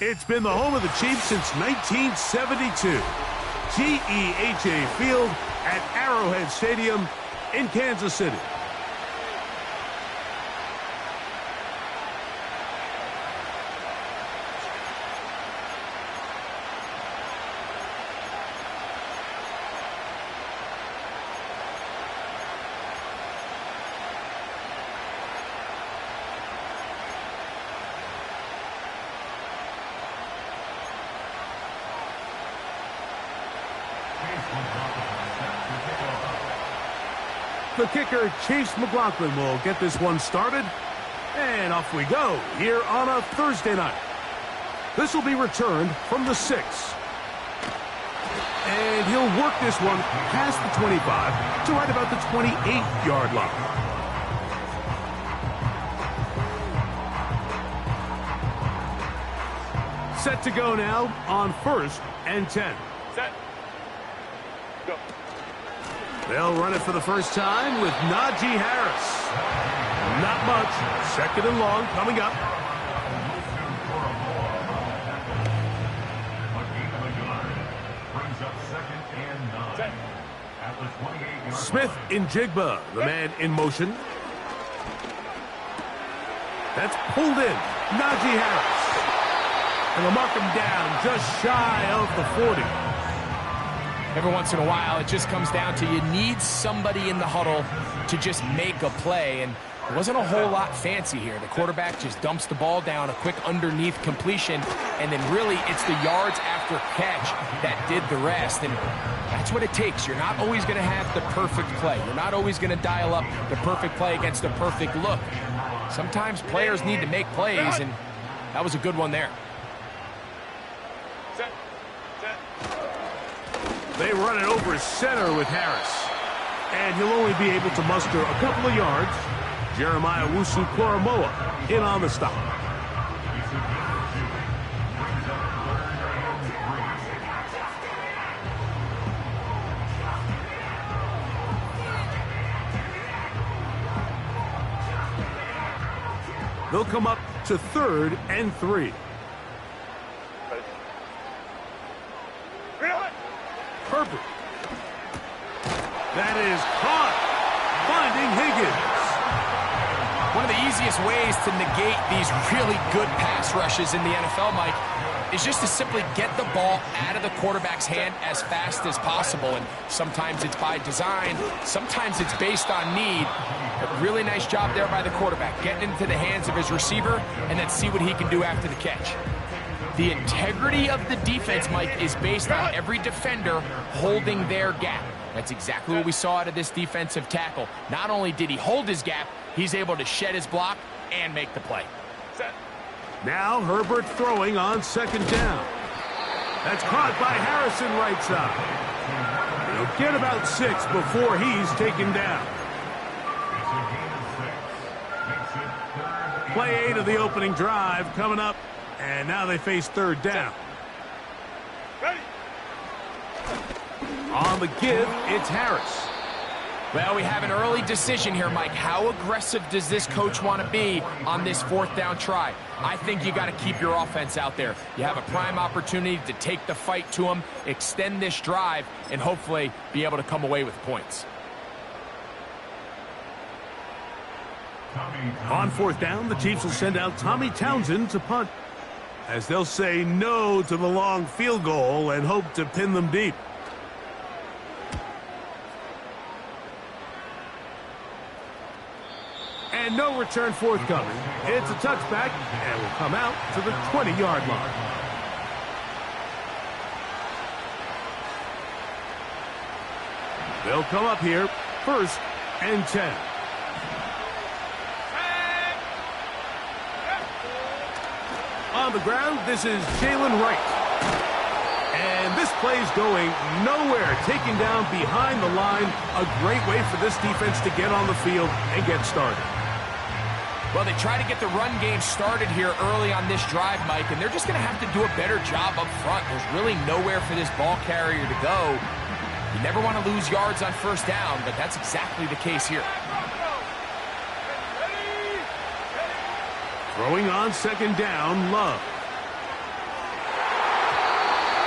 It's been the home of the Chiefs since 1972. GEHA Field at Arrowhead Stadium in Kansas City. The kicker, Chase McLaughlin, will get this one started. And off we go here on a Thursday night. This will be returned from the 6. And he'll work this one past the 25 to right about the 28-yard line. Set to go now on 1st and 10. Set. Go. They'll run it for the first time with Najee Harris. Not much. 2nd and long coming up. Smith in Jigba, the man in motion. That's pulled in. Najee Harris. And they'll mark him down just shy of the 40. Every once in a while, it just comes down to you need somebody in the huddle to just make a play, and it wasn't a whole lot fancy here. The quarterback just dumps the ball down, a quick underneath completion, and then really it's the yards after catch that did the rest, and that's what it takes. You're not always going to have the perfect play. You're not always going to dial up the perfect play against the perfect look. Sometimes players need to make plays, and that was a good one there. They run it over center with Harris. And he'll only be able to muster a couple of yards. Jeremiah Owusu-Koramoah in on the stop. They'll come up to 3rd and 3. Herbert. That is caught. Finding Higgins. One of the easiest ways to negate these really good pass rushes in the NFL, Mike, is just to simply get the ball out of the quarterback's hand as fast as possible. And sometimes it's by design, sometimes it's based on need. But really nice job there by the quarterback, getting into the hands of his receiver and then see what he can do after the catch. The integrity of the defense, Mike, is based on every defender holding their gap. That's exactly what we saw out of this defensive tackle. Not only did he hold his gap, he's able to shed his block and make the play. Now Herbert throwing on 2nd down. That's caught by Harrison right side. He'll get about 6 before he's taken down. Play 8 of the opening drive coming up. And now they face 3rd down. Ready. On the give, it's Harris. Well, we have an early decision here, Mike. How aggressive does this coach want to be on this 4th down try? I think you got to keep your offense out there. You have a prime opportunity to take the fight to them, extend this drive, and hopefully be able to come away with points. On 4th down, the Chiefs will send out Tommy Townsend to punt, as they'll say no to the long field goal and hope to pin them deep. And no return forthcoming. It's a touchback and will come out to the 20-yard line. They'll come up here, 1st and 10. On the ground, this is Jalen Wright. And this play's going nowhere, taken down behind the line. A great way for this defense to get on the field and get started. Well, they try to get the run game started here early on this drive, Mike, and they're just going to have to do a better job up front. There's really nowhere for this ball carrier to go. You never want to lose yards on 1st down, but that's exactly the case here. Throwing on 2nd down, Love.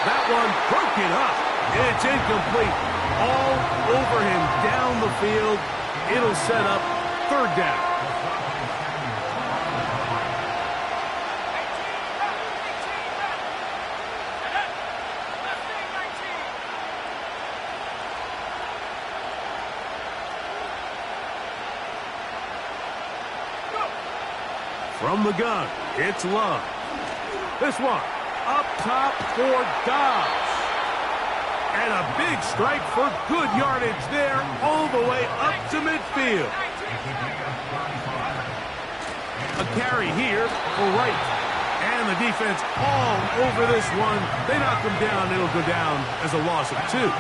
That one broken up. It's incomplete. All over him down the field. It'll set up third down. From the gun, it's Love. This one, up top for Dobbs. And a big strike for good yardage there, all the way up to midfield. A carry here for Wright. And the defense all over this one. They knock him down. It'll go down as a loss of 2.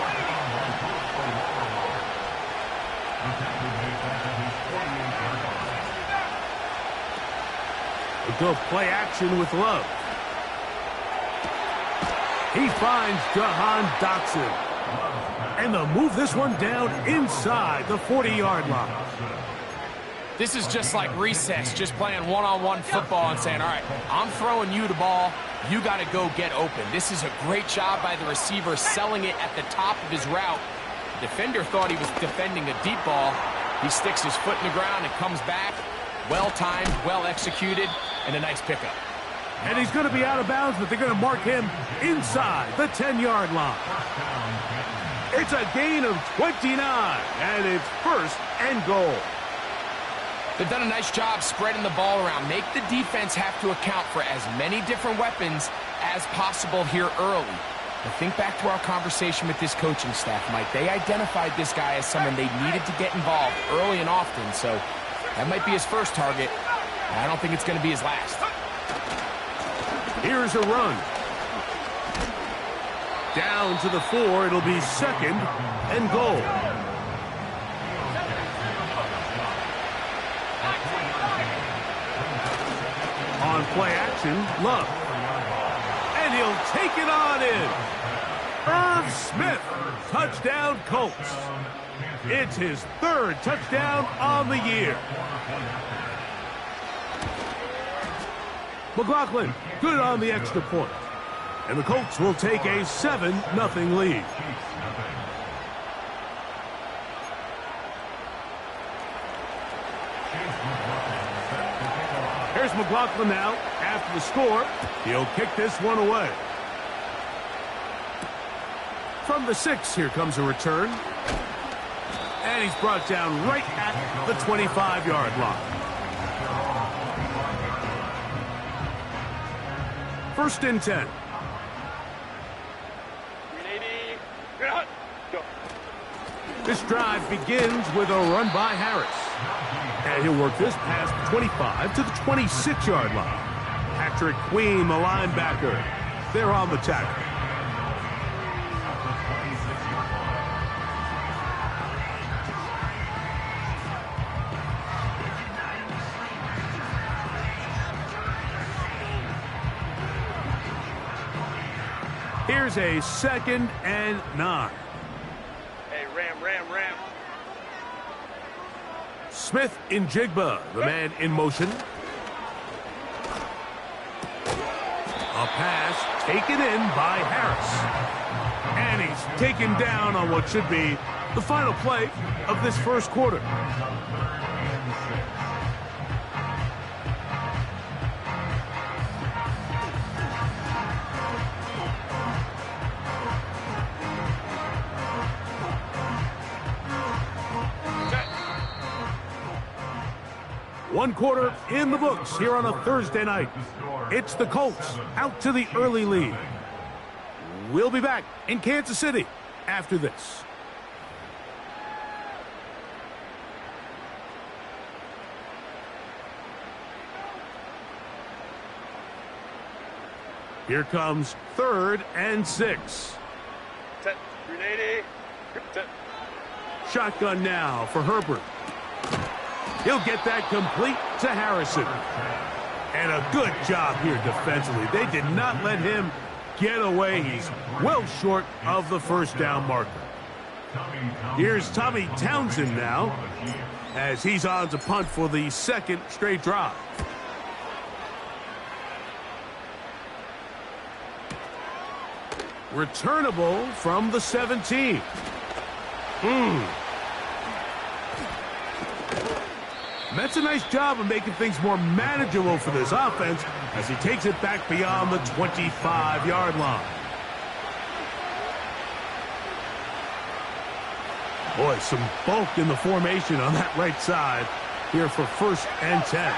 We'll go play action with Love. He finds Jahan Dotson. And they'll move this one down inside the 40-yard line. This is just like recess, just playing one-on-one football and saying, all right, I'm throwing you the ball. You got to go get open. This is a great job by the receiver selling it at the top of his route. The defender thought he was defending a deep ball. He sticks his foot in the ground and comes back. Well-timed, well-executed, and a nice pickup. And he's going to be out of bounds, but they're going to mark him inside the 10-yard line. It's a gain of 29, and it's first and goal. They've done a nice job spreading the ball around. Make the defense have to account for as many different weapons as possible here early. But think back to our conversation with this coaching staff, Mike. They identified this guy as someone they needed to get involved early and often, so that might be his first target. I don't think it's going to be his last. Here's a run. Down to the 4. It'll be second and goal. On play action, Love. And he'll take it on in. Irv Smith, touchdown Colts. It's his third touchdown on the year. McLaughlin, good on the extra point. And the Colts will take a 7-0 lead. Here's McLaughlin now. After the score, he'll kick this one away. From the 6, here comes a return. And he's brought down right at the 25-yard line. First and 10. 380. Go. This drive begins with a run by Harris. And he'll work this past the 25 to the 26-yard line. Patrick Queen, the linebacker. They're on the tackle. Here's a 2nd and 9. Hey, ram. Smith in Jigba, the man in motion. A pass taken in by Harris. And he's taken down on what should be the final play of this first quarter. One quarter in the books here on a Thursday night. It's the Colts out to the early lead. We'll be back in Kansas City after this. Here comes 3rd and 6. 380. Shotgun now for Herbert. He'll get that complete to Harrison. And a good job here defensively. They did not let him get away. He's well short of the first down marker. Here's Tommy Townsend now as he's on to punt for the 2nd straight drive. Returnable from the 17. That's a nice job of making things more manageable for this offense as he takes it back beyond the 25-yard line. Boy, some bulk in the formation on that right side here for 1st and 10.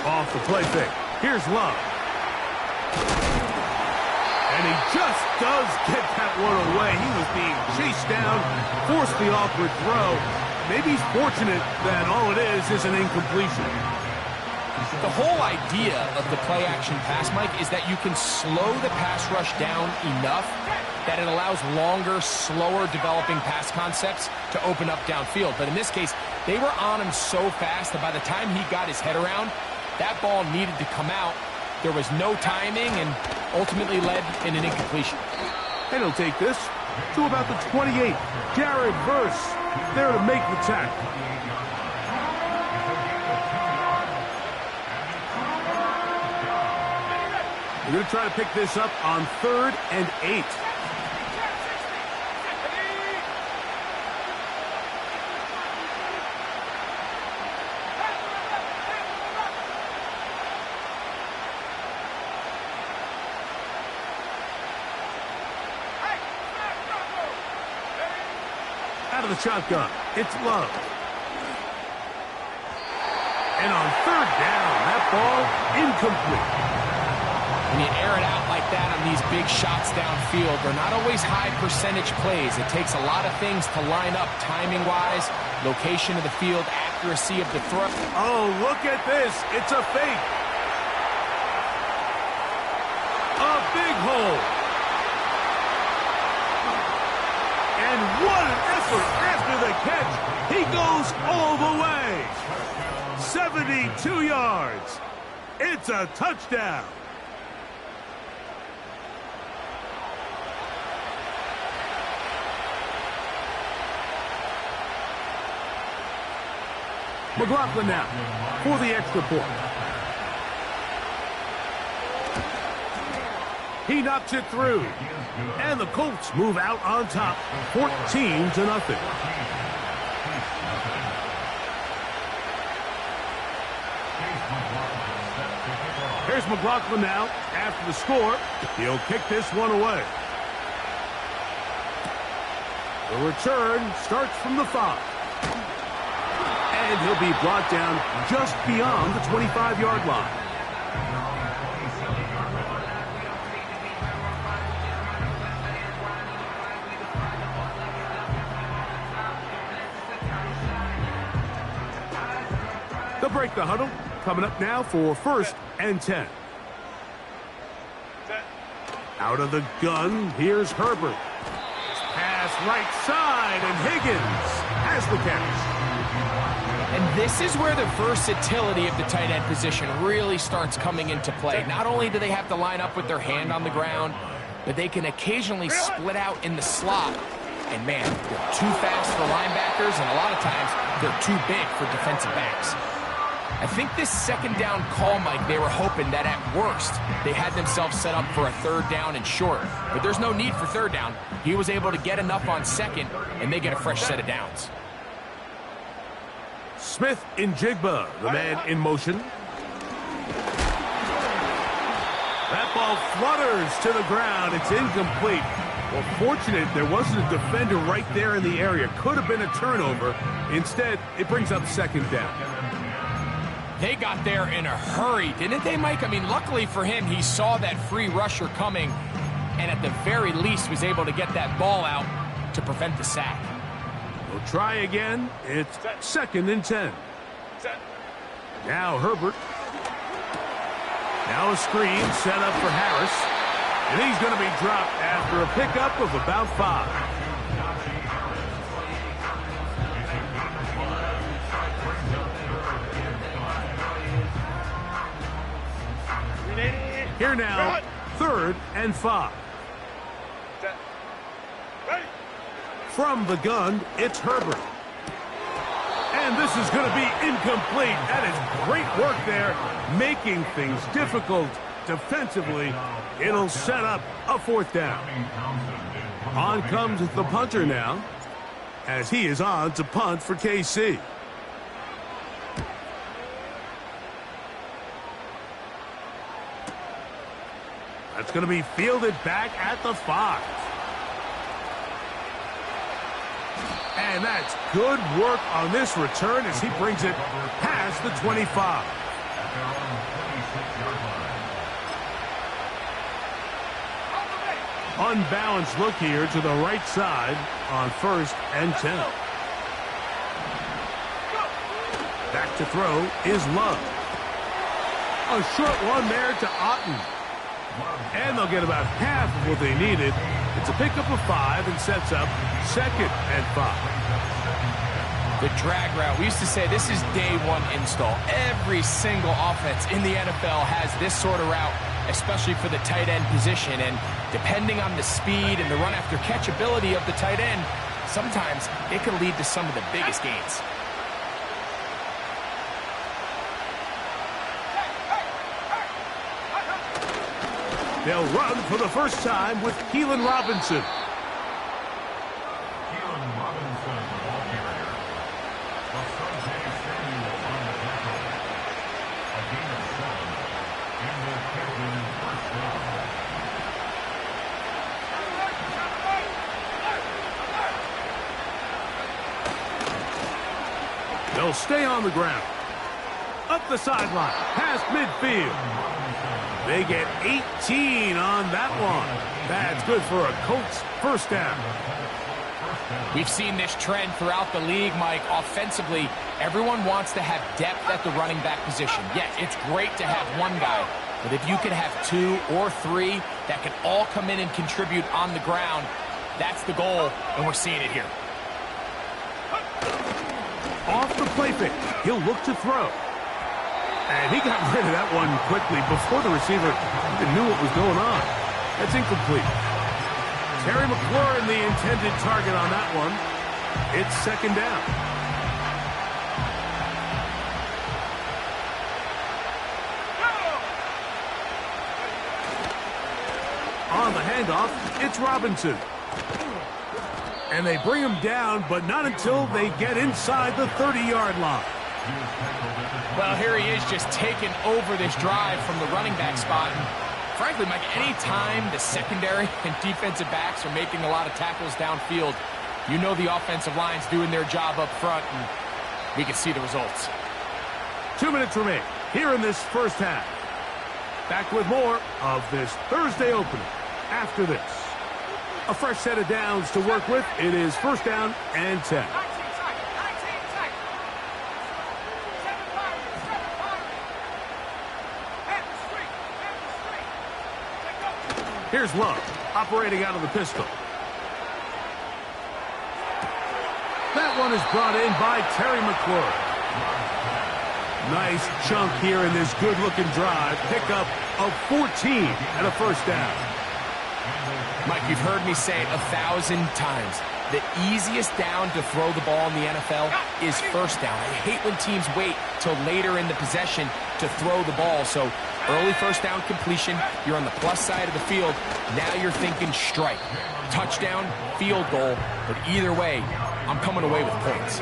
Off the play fake. Here's Love. And he just does get that one away. He was being chased down, forced the awkward throw. Maybe he's fortunate that all it is an incompletion. The whole idea of the play-action pass, Mike, is that you can slow the pass rush down enough that it allows longer, slower developing pass concepts to open up downfield. But in this case, they were on him so fast that by the time he got his head around, that ball needed to come out. There was no timing and ultimately led in an incompletion. And he'll take this to about the 28. Jared Verse there to make the tackle. We're going to try to pick this up on 3rd and 8. Out of the shotgun, it's Love. And on 3rd down, that ball incomplete. When you air it out like that on these big shots downfield, they're not always high percentage plays. It takes a lot of things to line up timing-wise, location of the field, accuracy of the throw. Oh, look at this. It's a fake. A big hole. And what an effort after the catch. He goes all the way. 72 yards. It's a touchdown. McLaughlin now for the extra point. He knocks it through. And the Colts move out on top, 14-0. Here's McLaughlin now after the score. He'll kick this one away. The return starts from the 5. And he'll be brought down just beyond the 25-yard line. They'll break the huddle. Coming up now for 1st and 10. Out of the gun, here's Herbert. Pass right side, and Higgins has the catch. And this is where the versatility of the tight end position really starts coming into play. Not only do they have to line up with their hand on the ground, but they can occasionally split out in the slot. And man, they're too fast for linebackers, and a lot of times they're too big for defensive backs. I think this 2nd down call, Mike, they were hoping that at worst they had themselves set up for a 3rd down and short. But there's no need for 3rd down. He was able to get enough on 2nd, and they get a fresh set of downs. Smith in Jigba, the man in motion. That ball flutters to the ground. It's incomplete. Well, fortunate there wasn't a defender right there in the area. Could have been a turnover. Instead, it brings up 2nd down. They got there in a hurry, didn't they, Mike? I mean, luckily for him, he saw that free rusher coming and at the very least was able to get that ball out to prevent the sack. We'll try again. It's 2nd and 10. Now Herbert. Now a screen set up for Harris. And he's going to be dropped after a pickup of about 5. Here now, 3rd and 5. From the gun, it's Herbert. And this is going to be incomplete. That is great work there, making things difficult defensively. It'll set up a fourth down. On comes the punter now, as he is on to punt for KC. That's going to be fielded back at the 5. And that's good work on this return as he brings it past the 25. Unbalanced look here to the right side on 1st and 10. Back to throw is Love. A short one there to Otten. And they'll get about half of what they needed. It's a pickup of 5 and sets up 2nd and 5. The drag route. We used to say this is day one install. Every single offense in the NFL has this sort of route, especially for the tight end position. And depending on the speed and the run after catch ability of the tight end, sometimes it can lead to some of the biggest gains. They'll run for the first time with Keelan Robinson. They'll stay on the ground. Up the sideline, past midfield. They get 18 on that one. That's good for a Colts first down. We've seen this trend throughout the league, Mike. Offensively, everyone wants to have depth at the running back position. Yes, it's great to have one guy, but if you can have 2 or 3 that can all come in and contribute on the ground, that's the goal, and we're seeing it here. Off the play fake, he'll look to throw. And he got rid of that one quickly before the receiver even knew what was going on. That's incomplete. Terry McLaurin, the intended target on that one. It's 2nd down. On the handoff, it's Robinson. And they bring him down, but not until they get inside the 30-yard line. Well, here he is just taking over this drive from the running back spot. And frankly, Mike, any time the secondary and defensive backs are making a lot of tackles downfield, you know the offensive line's doing their job up front, and we can see the results. 2 minutes remain here in this first half. Back with more of this Thursday opener after this. A fresh set of downs to work with. It is 1st down and 10. Here's Love, operating out of the pistol. That one is brought in by Terry McLaurin. Nice chunk here in this good-looking drive. Pickup of 14 and a 1st down. Mike, you've heard me say it 1,000 times. The easiest down to throw the ball in the NFL is 1st down. I hate when teams wait till later in the possession to throw the ball. So early 1st down completion, you're on the plus side of the field. Now you're thinking strike, touchdown, field goal. But either way, I'm coming away with points.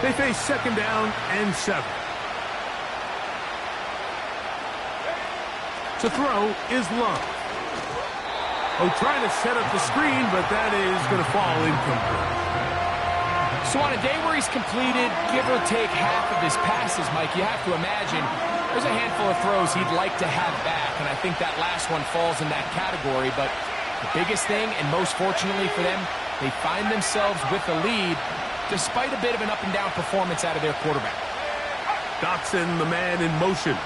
They face 2nd down and 7. To throw is Love. Oh, trying to set up the screen, but that is going to fall incomplete. So on a day where he's completed, give or take half of his passes, Mike, you have to imagine there's a handful of throws he'd like to have back, and I think that last one falls in that category. But the biggest thing, and most fortunately for them, they find themselves with a lead despite a bit of an up-and-down performance out of their quarterback. Dotson, the man in motion.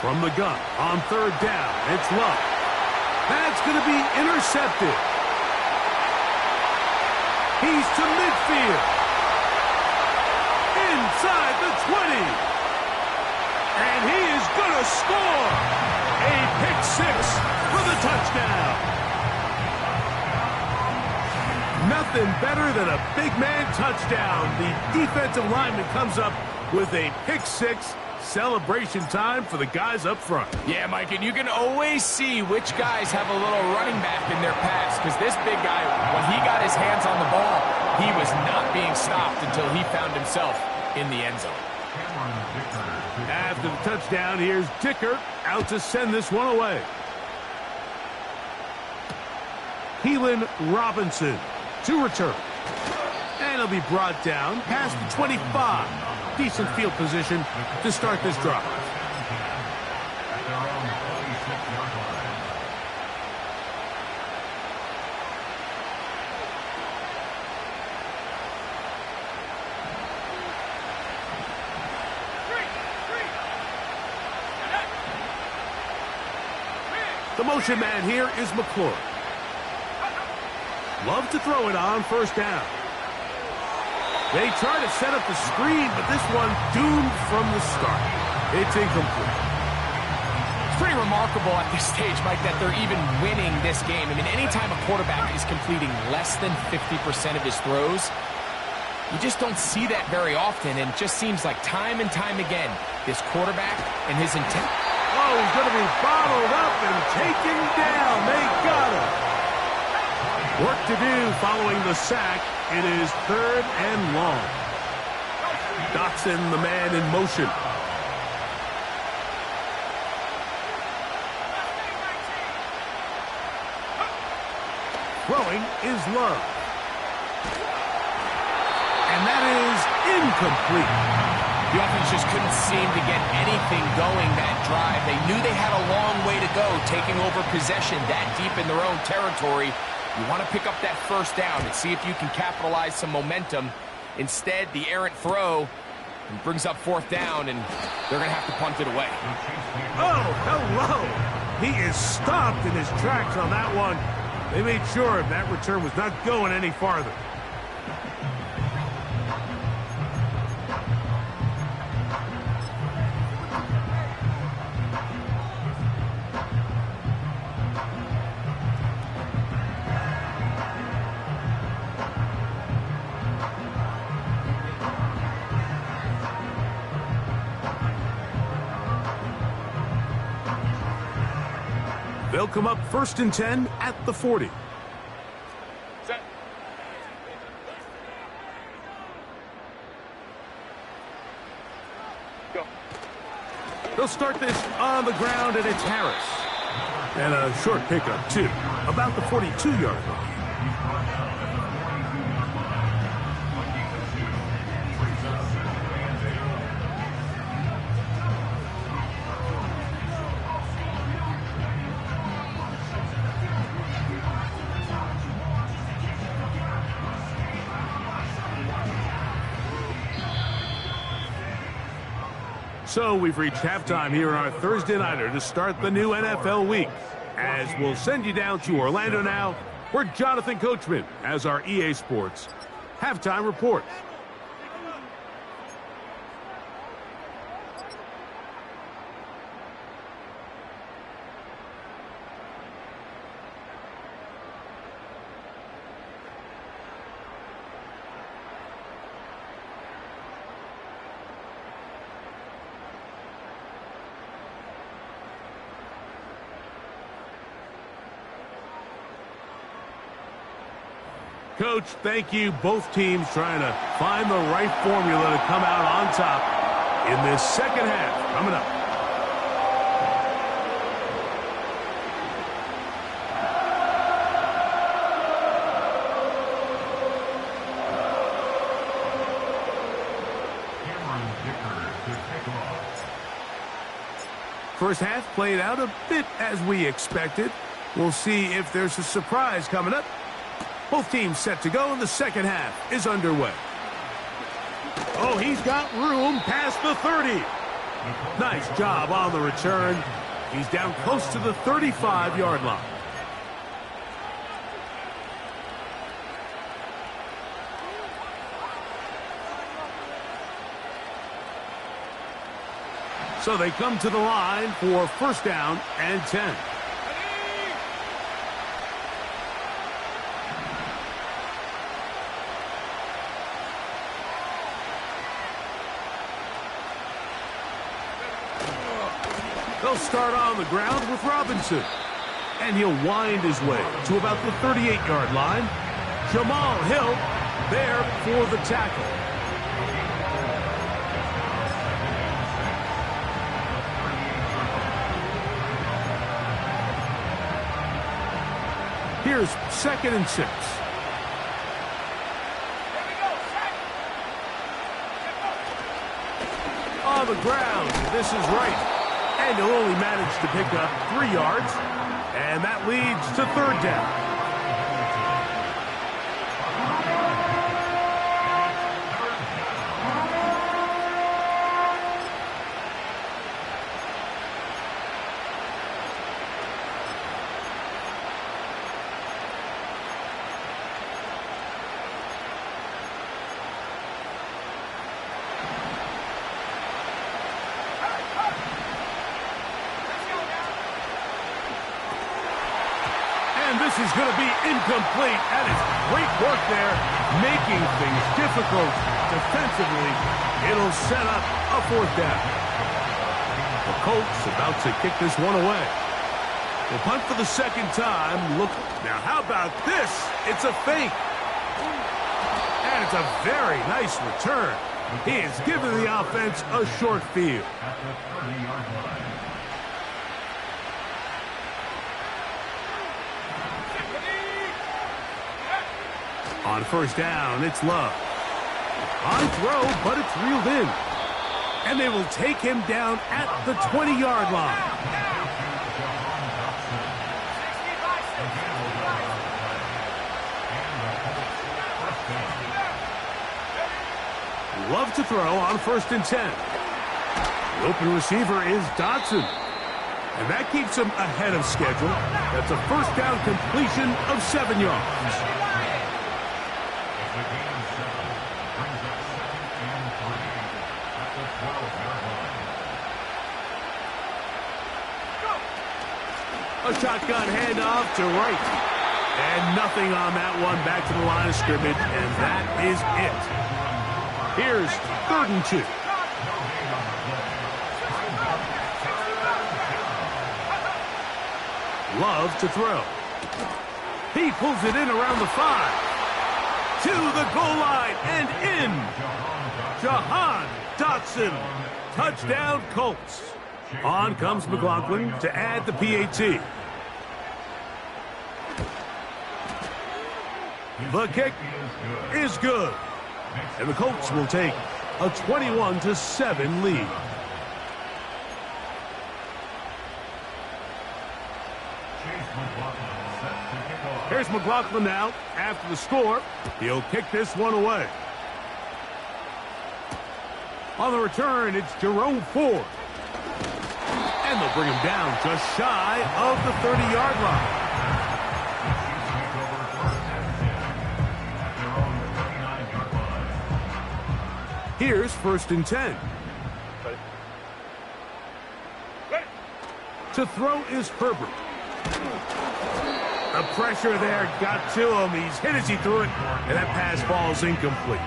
From the gun, on 3rd down, it's Love. That's going to be intercepted. He's to midfield. Inside the 20. And he is going to score. A pick six for the touchdown. Nothing better than a big man touchdown. The defensive lineman comes up with a pick six. Celebration time for the guys up front. Yeah, Mike, and you can always see which guys have a little running back in their pass, because this big guy, when he got his hands on the ball, he was not being stopped until he found himself in the end zone. After the touchdown, here's Dicker out to send this one away. Keelan Robinson to return. And he'll be brought down past the 25. Decent field position to start this drive. The motion man here is McClure. Love to throw it on first down. They try to set up the screen, but this one doomed from the start. It's incomplete. It's pretty remarkable at this stage, Mike, that they're even winning this game. I mean, anytime a quarterback is completing less than 50% of his throws, you just don't see that very often, and it just seems like time and time again, this quarterback and his intent. Oh, he's going to be bottled up and taken down. They got him. Work to do following the sack. It is 3rd and long. Dotson, the man in motion. Throwing is Love. And that is incomplete. The offense just couldn't seem to get anything going that drive. They knew they had a long way to go, taking over possession that deep in their own territory. You want to pick up that first down and see if you can capitalize some momentum. Instead, the errant throw brings up 4th down, and they're going to have to punt it away. Oh, hello. He is stopped in his tracks on that one. They made sure that return was not going any farther. They'll come up 1st and 10 at the 40. Set. Go. They'll start this on the ground, and it's Harris. And a short pickup, too, about the 42-yard line. So we've reached halftime here on our Thursday Nighter to start the new NFL week. As we'll send you down to Orlando now, where Jonathan Coachman has our EA Sports halftime report. Coach, thank you. Both teams trying to find the right formula to come out on top in this second half. Coming up. First half played out a bit as we expected. We'll see if there's a surprise coming up. Both teams set to go, and the second half is underway. Oh, he's got room past the 30. Nice job on the return. He's down close to the 35-yard line. So they come to the line for first down and 10. They'll start on the ground with Robinson. And he'll wind his way to about the 38-yard line. Jamal Hill there for the tackle. Here's 2nd and 6. On the ground, this is right. And he'll only manage to pick up 3 yards. And that leads to 3rd down. This is going to be incomplete. That is great work there, making things difficult defensively. It'll set up a 4th down. The Colts about to kick this one away. They'll punt for the 2nd time. Look, now how about this? It's a fake. And it's a very nice return. He is giving the offense a short field. On first down, it's Love. High throw, but it's reeled in. And they will take him down at the 20-yard line. Love to throw on 1st and 10. The open receiver is Dotson. And that keeps him ahead of schedule. That's a first down completion of 7 yards. A shotgun handoff to right. And nothing on that one. Back to the line of scrimmage, and that is it. Here's 3rd and 2. Love to throw. He pulls it in around the 5. To the goal line and in. Jahan Dotson. Touchdown Colts. On comes McLaughlin to add the PAT. The kick is good. And the Colts will take a 21-7 lead. Here's McLaughlin now. After the score, he'll kick this one away. On the return, it's Jerome Ford. And they'll bring him down just shy of the 30-yard line. Here's 1st and 10. To throw is Herbert. The pressure there got to him. He's hit as he threw it, and that pass falls incomplete.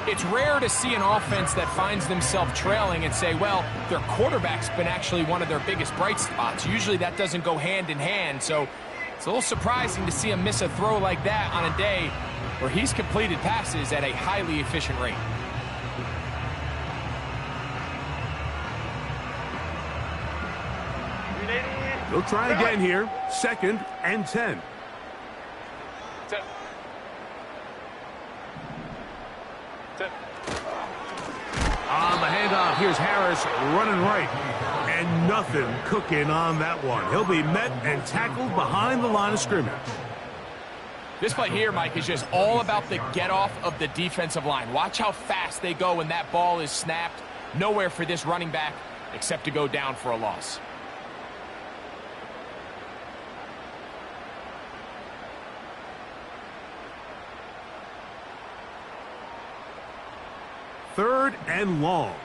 It's rare to see an offense that finds themselves trailing and say, well, their quarterback's been actually one of their biggest bright spots. Usually that doesn't go hand in hand, so it's a little surprising to see him miss a throw like that on a day where he's completed passes at a highly efficient rate. They'll try again here. 2nd and 10. On the handoff, here's Harris running right. And nothing cooking on that one. He'll be met and tackled behind the line of scrimmage. This play here, Mike, is just all about the get-off of the defensive line. Watch how fast they go when that ball is snapped. Nowhere for this running back except to go down for a loss. Third and long.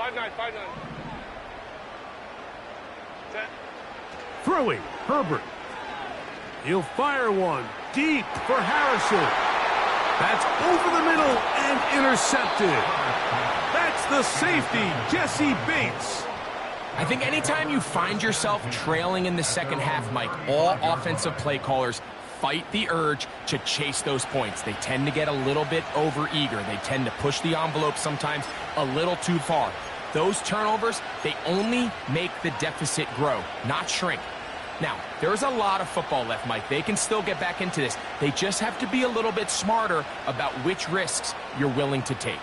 5-9. Set. Throwing, Herbert. He'll fire one deep for Harrison. That's over the middle and intercepted. That's the safety, Jesse Bates. I think anytime you find yourself trailing in the second half, Mike, all offensive play callers fight the urge to chase those points. They tend to get a little bit overeager. They tend to push the envelope sometimes a little too far. Those turnovers, they only make the deficit grow, not shrink. Now, there's a lot of football left, Mike. They can still get back into this. They just have to be a little bit smarter about which risks you're willing to take.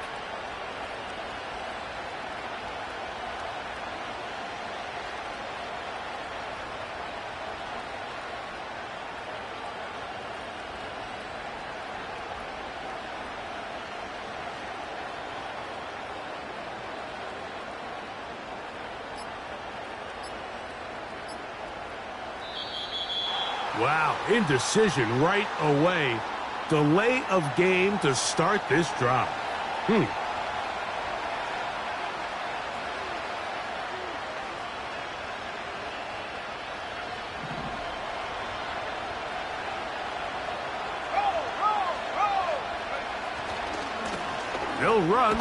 Wow, indecision right away. Delay of game to start this drive. They'll run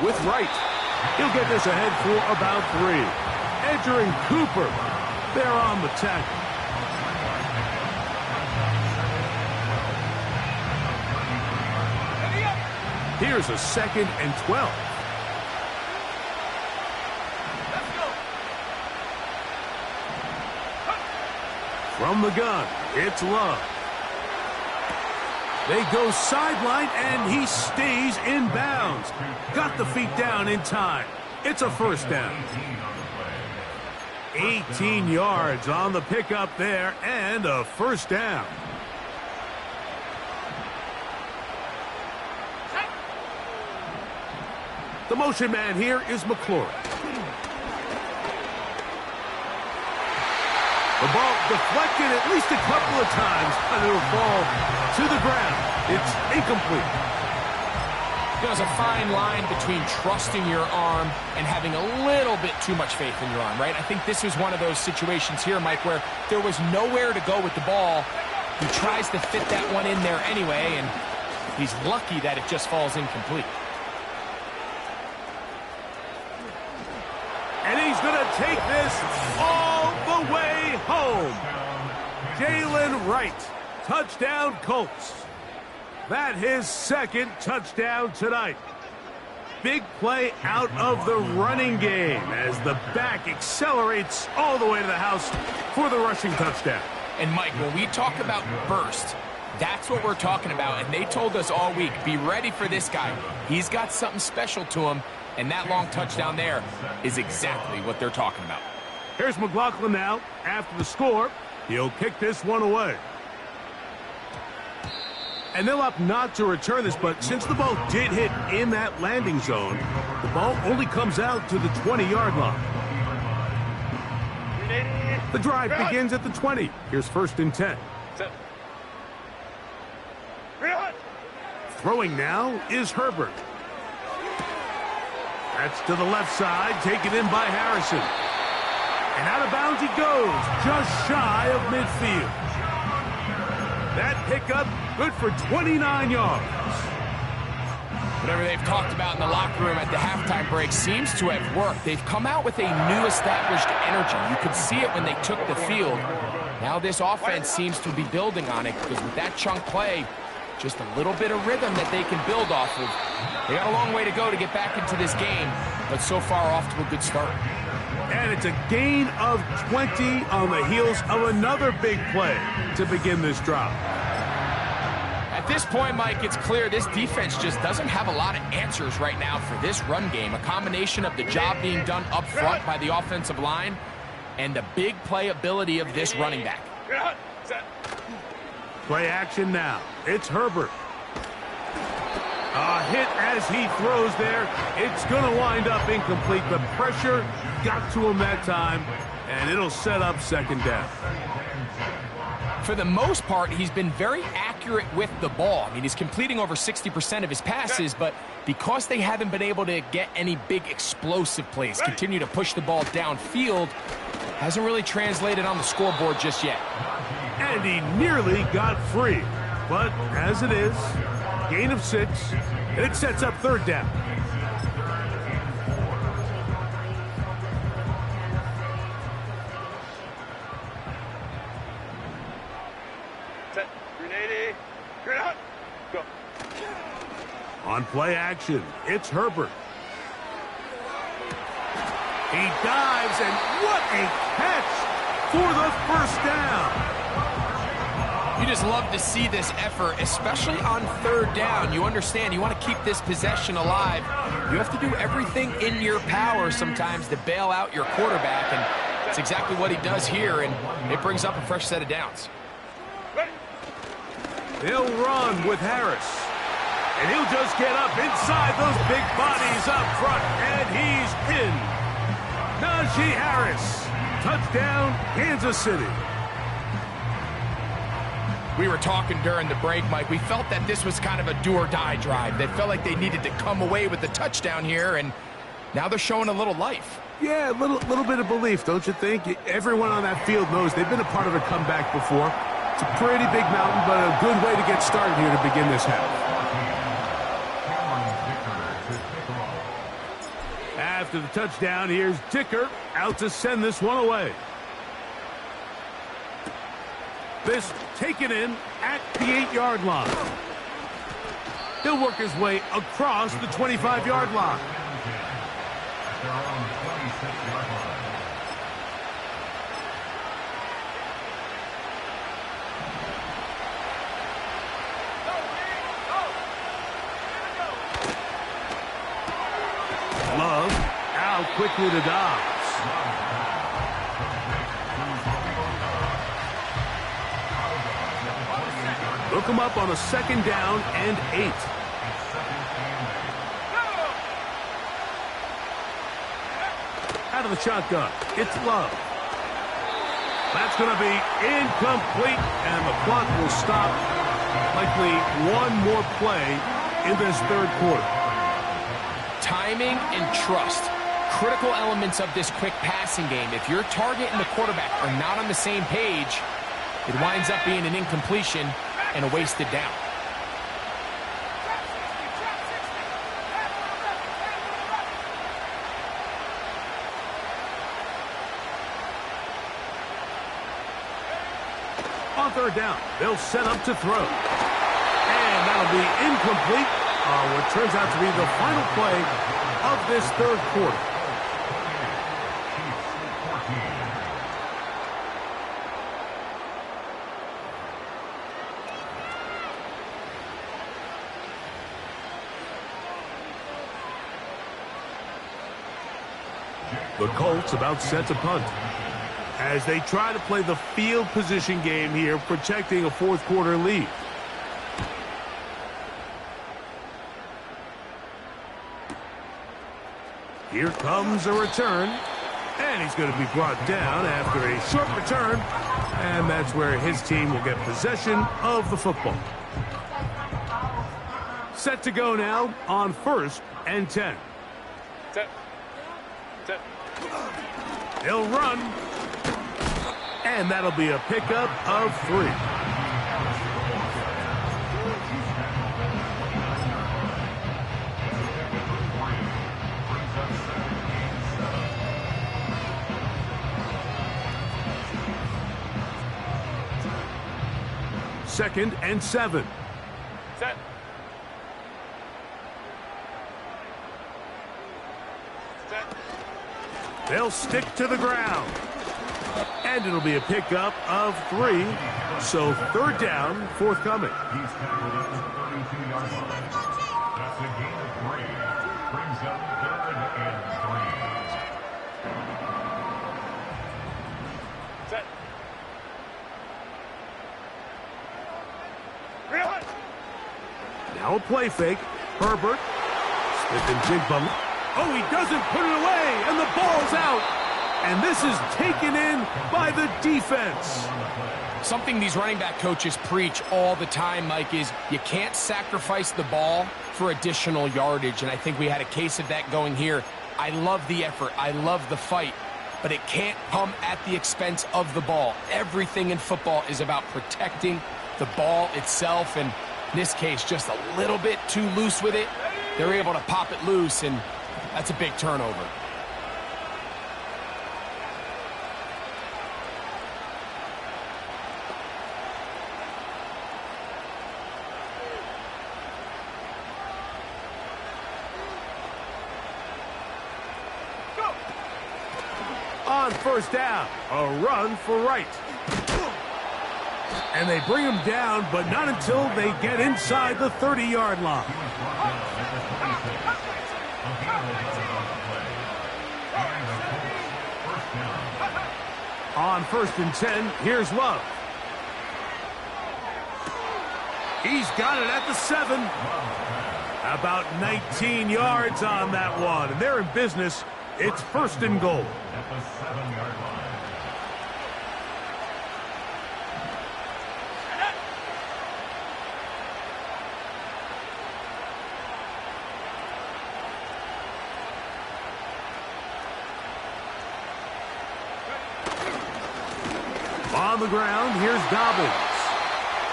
with Wright. He'll get this ahead for about 3. Entering Cooper. They're on the tackle. Here's a 2nd and 12. From the gun, it's Love. They go sideline, and he stays in bounds. Got the feet down in time. It's a first down. 18 yards on the pickup there, and a first down. The motion man here is McLaurin. The ball deflected at least a couple of times, and it'll fall to the ground. It's incomplete. There's a fine line between trusting your arm and having a little bit too much faith in your arm, right? I think this was one of those situations here, Mike, where there was nowhere to go with the ball. He tries to fit that one in there anyway, and he's lucky that it just falls incomplete. And he's going to take this all the way home. Jalen Wright, touchdown Colts. That his 2nd touchdown tonight. Big play out of the running game as the back accelerates all the way to the house for the rushing touchdown. And Mike, when we talk about burst, that's what we're talking about. And they told us all week, be ready for this guy. He's got something special to him. And that long touchdown there is exactly what they're talking about. Here's McLaughlin now. After the score, he'll kick this one away. And they'll opt not to return this, but since the ball did hit in that landing zone, the ball only comes out to the 20-yard line. The drive begins at the 20. Here's 1st and 10. Throwing now is Herbert. That's to the left side, taken in by Harrison. And out of bounds he goes, just shy of midfield. That pickup, good for 29 yards. Whatever they've talked about in the locker room at the halftime break seems to have worked. They've come out with a new established energy. You could see it when they took the field. Now this offense seems to be building on it because with that chunk play, just a little bit of rhythm that they can build off of. They got a long way to go to get back into this game, but so far off to a good start. And it's a gain of 20 on the heels of another big play to begin this drive. At this point, Mike, it's clear this defense just doesn't have a lot of answers right now for this run game. A combination of the job being done up front by the offensive line and the big playability of this running back. Play action now. It's Herbert. A hit as he throws there. It's going to wind up incomplete. The pressure got to him that time, and it'll set up 2nd down. For the most part, he's been very accurate with the ball. I mean, he's completing over 60% of his passes, but because they haven't been able to get any big explosive plays, continue to push the ball downfield, hasn't really translated on the scoreboard just yet. And he nearly got free. But as it is, gain of 6, and it sets up third down. Set. Grenade. Grenade. Go. On play action, it's Herbert. He dives, and what a catch for the first down. You just love to see this effort, especially on third down. You understand, you want to keep this possession alive. You have to do everything in your power sometimes to bail out your quarterback, and that's exactly what he does here, and it brings up a fresh set of downs. He'll run with Harris, and he'll just get up inside those big bodies up front, and he's in. Najee Harris, touchdown, Kansas City. We were talking during the break, Mike. We felt that this was kind of a do-or-die drive. They felt like they needed to come away with the touchdown here, and now they're showing a little life. Yeah, a little bit of belief, don't you think? Everyone on that field knows they've been a part of a comeback before. It's a pretty big mountain, but a good way to get started here to begin this half. After the touchdown, here's Dicker out to send this one away. This taken in at the 8-yard line. He'll work his way across the 25-yard line. Love out quickly to Dobbs. Look him up on a 2nd down and 8. Out of the shotgun, it's Love. That's going to be incomplete, and the clock will stop. Likely one more play in this third quarter. Timing and trust, critical elements of this quick passing game. If your target and the quarterback are not on the same page, it winds up being an incompletion and a wasted down. On third down, they'll set up to throw. And that'll be incomplete. What turns out to be the final play of this third quarter. The Colts about set to punt as they try to play the field position game here, protecting a fourth quarter lead. Here comes a return, and he's going to be brought down after a short return, and that's where his team will get possession of the football. Set to go now on 1st and 10. Set. Set. He'll run, and that'll be a pickup of 3. Second and 7. Set. Set. They'll stick to the ground. And it'll be a pickup of 3. So third down, forthcoming. He's tackled at the 32-yard line. That's a gain of 3. Brings up 3rd and 3. Set. Reload. Now a play fake. Herbert. Smith and Jigba. Oh, he doesn't put it away, and the ball's out. And this is taken in by the defense. Something these running back coaches preach all the time, Mike, is you can't sacrifice the ball for additional yardage, and I think we had a case of that going here. I love the effort. I love the fight, but it can't come at the expense of the ball. Everything in football is about protecting the ball itself, and in this case, just a little bit too loose with it. They're able to pop it loose, and that's a big turnover. On first down, a run for Wright. And they bring him down, but not until they get inside the 30-yard line. On 1st and 10, here's Love. He's got it at the 7. About 19 yards on that one, and they're in business. It's 1st and goal. At the 7-yard line. On the ground, here's Dobbins.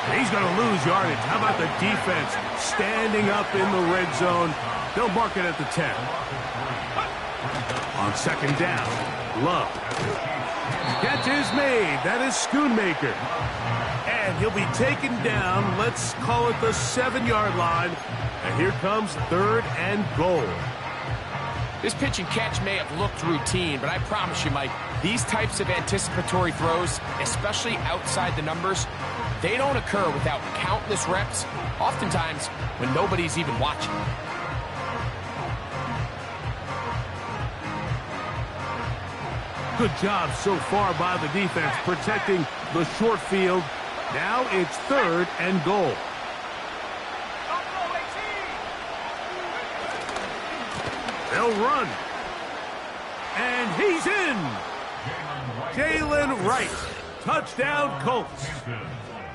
And he's going to lose yardage. How about the defense standing up in the red zone? They'll mark it at the 10. On 2nd down, Love. Catch is made. That is Schoonmaker. And he'll be taken down. Let's call it the 7-yard line. And here comes 3rd and goal. This pitch and catch may have looked routine, but I promise you, Mike, these types of anticipatory throws, especially outside the numbers, they don't occur without countless reps, oftentimes when nobody's even watching. Good job so far by the defense protecting the short field. Now it's 3rd and goal. They'll run. And he's in. Jalen Wright. Touchdown, Colts.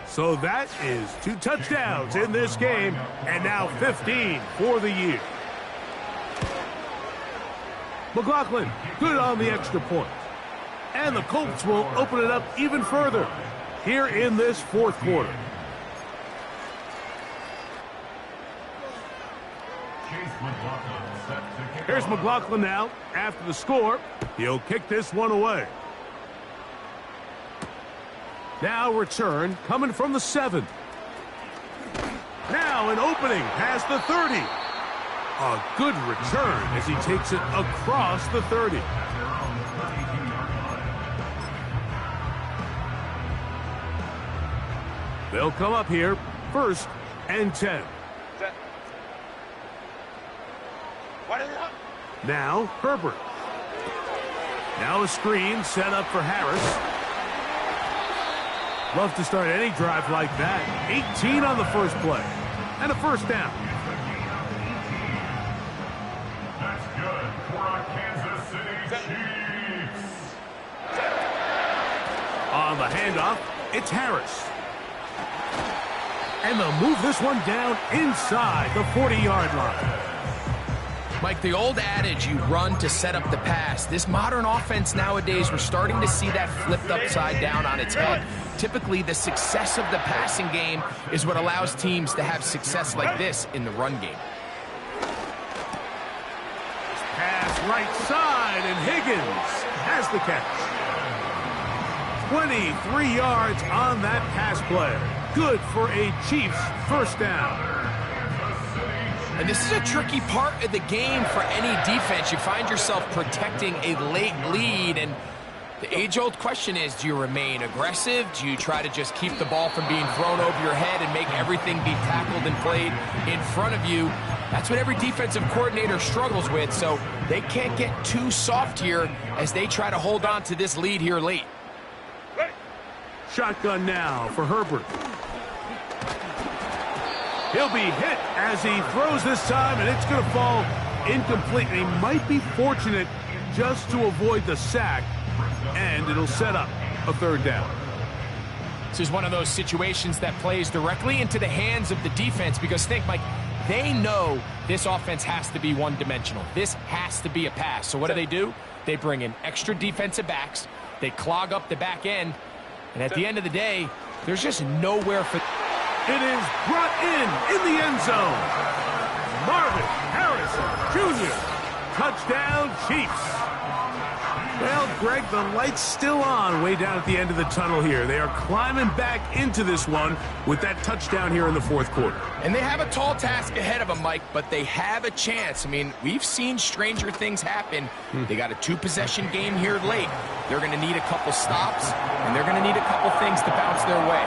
So that is 2 touchdowns in this game, and now 15 for the year. McLaughlin, good on the extra point. And the Colts will open it up even further here in this 4th quarter. Here's McLaughlin now. After the score, he'll kick this one away. Now return coming from the 7. Now an opening past the 30. A good return as he takes it across the 30. They'll come up here, 1st and 10. Now Herbert. Now a screen set up for Harris. Love to start any drive like that. 18 on the first play. And a 1st down. That's good for our Kansas City Chiefs. On the handoff, it's Harris. And they'll move this one down inside the 40-yard line. Mike, the old adage, you run to set up the pass. This modern offense nowadays, we're starting to see that flipped upside down on its head. Typically, the success of the passing game is what allows teams to have success like this in the run game. Pass right side, and Higgins has the catch. 23 yards on that pass play. Good for a Chiefs 1st down. And this is a tricky part of the game for any defense. You find yourself protecting a late lead, and the age-old question is, do you remain aggressive? Do you try to just keep the ball from being thrown over your head and make everything be tackled and played in front of you? That's what every defensive coordinator struggles with, so they can't get too soft here as they try to hold on to this lead here late. Shotgun now for Herbert. He'll be hit as he throws this time, and it's going to fall incomplete. He might be fortunate just to avoid the sack, And it'll set up a third down. This is one of those situations that plays directly into the hands of the defense because think, Mike, they know this offense has to be one-dimensional. This has to be a pass. So what do? They bring in extra defensive backs. They clog up the back end. And at the end of the day, there's just nowhere for... It is brought in the end zone. Marvin Harrison Jr. Touchdown, Chiefs. Well, Greg, the light's still on way down at the end of the tunnel here. They are climbing back into this one with that touchdown here in the fourth quarter. And they have a tall task ahead of them, Mike, but they have a chance. I mean, we've seen stranger things happen. They got a two-possession game here late. They're going to need a couple stops, and they're going to need a couple things to bounce their way.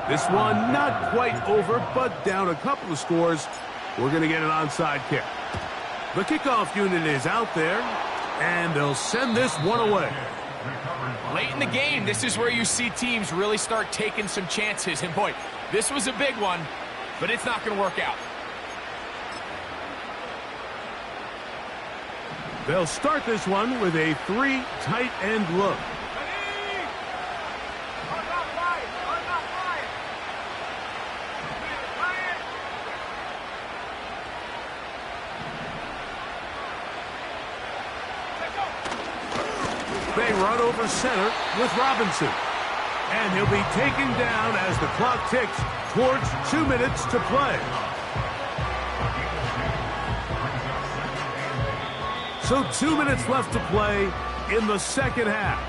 This one not quite over, but down a couple of scores. We're going to get an onside kick. The kickoff unit is out there, and they'll send this one away. Late in the game, this is where you see teams really start taking some chances. And boy, this was a big one, but it's not going to work out. They'll start this one with a three tight end look. They run over center with Robinson. And he'll be taken down as the clock ticks towards 2 minutes to play. So 2 minutes left to play in the second half.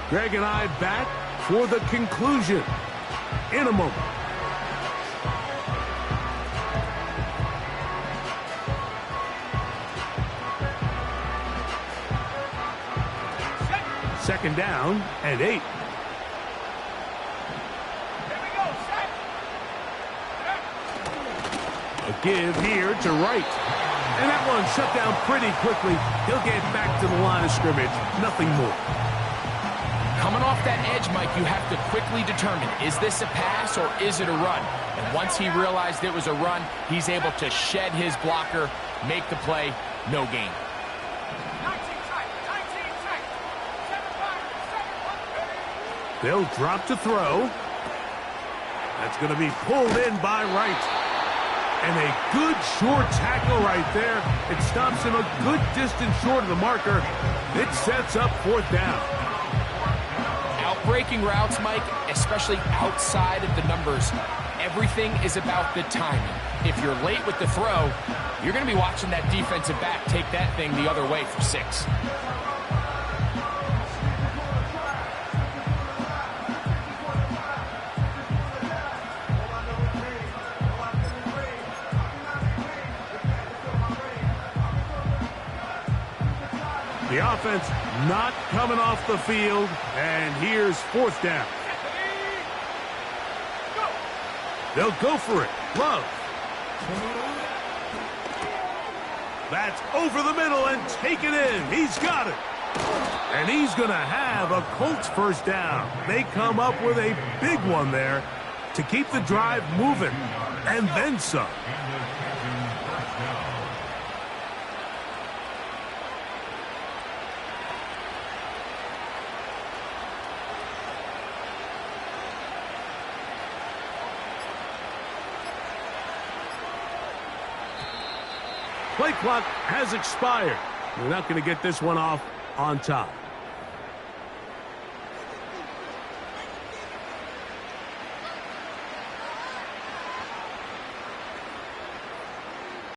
Greg and I back for the conclusion in a moment. Second down and 8. A give here to Wright. And that one shut down pretty quickly. He'll get back to the line of scrimmage. Nothing more. Coming off that edge, Mike, you have to quickly determine, is this a pass or is it a run? And once he realized it was a run, he's able to shed his blocker, make the play, no gain. They'll drop to throw. That's going to be pulled in by Wright. And a good short tackle right there. It stops him a good distance short of the marker. It sets up fourth down. Outbreaking routes, Mike, especially outside of the numbers, everything is about the timing. If you're late with the throw, you're going to be watching that defensive back take that thing the other way for 6. The offense not coming off the field, and here's fourth down. They'll go for it. Love. That's over the middle and taken in. He's got it. And he's going to have a Colts first down. They come up with a big one there to keep the drive moving, and then some. Play clock has expired. We're not going to get this one off on top.